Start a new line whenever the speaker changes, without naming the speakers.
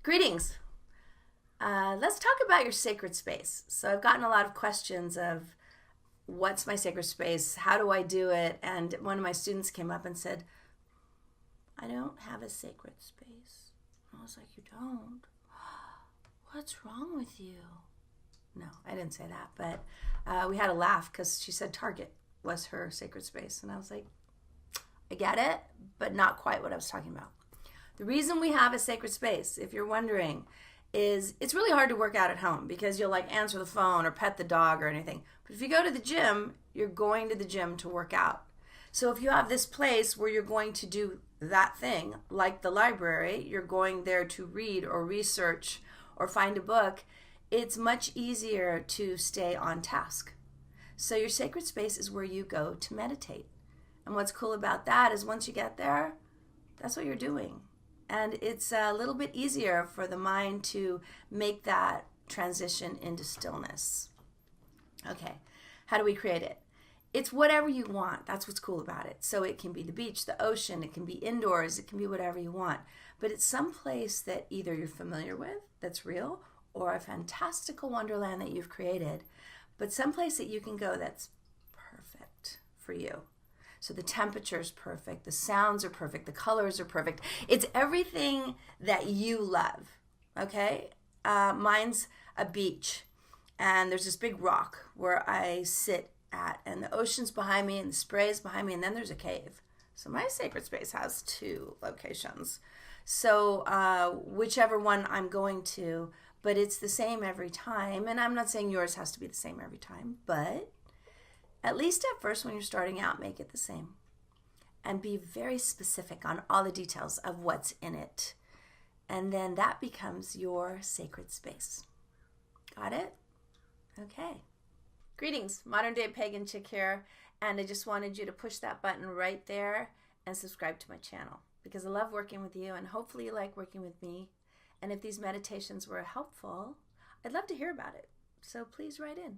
Greetings. Let's talk about your sacred space. So I've gotten a lot of questions of what's my sacred space? How do I do it? And one of my students came up and said, I don't have a sacred space. I was like, you don't? What's wrong with you? No, I didn't say that, but we had a laugh because she said Target was her sacred space. And I was like, I get it, but not quite what I was talking about. The reason we have a sacred space, if you're wondering, is it's really hard to work out at home because you'll like answer the phone or pet the dog or anything. But if you go to the gym, you're going to the gym to work out. So if you have this place where you're going to do that thing, like the library, you're going there to read or research or find a book, it's much easier to stay on task. So your sacred space is where you go to meditate. And what's cool about that is once you get there, that's what you're doing. And it's a little bit easier for the mind to make that transition into stillness. Okay, how do we create it? It's whatever you want. That's what's cool about it. So it can be the beach, the ocean, it can be indoors, it can be whatever you want. But it's some place that either you're familiar with, that's real, or a fantastical wonderland that you've created, but someplace that you can go that's perfect for you. So the temperature is perfect, the sounds are perfect, the colors are perfect. It's everything that you love, okay? Mine's a beach, and there's this big rock where I sit at, and the ocean's behind me, and the spray is behind me, and then there's a cave. So my sacred space has two locations. So whichever one I'm going to, but it's the same every time. And I'm not saying yours has to be the same every time, but at least at first when you're starting out, make it the same. And be very specific on all the details of what's in it. And then that becomes your sacred space. Got it? Okay. Greetings, Modern Day Pagan Chick here. And I just wanted you to push that button right there and subscribe to my channel. Because I love working with you and hopefully you like working with me. And if these meditations were helpful, I'd love to hear about it. So please write in.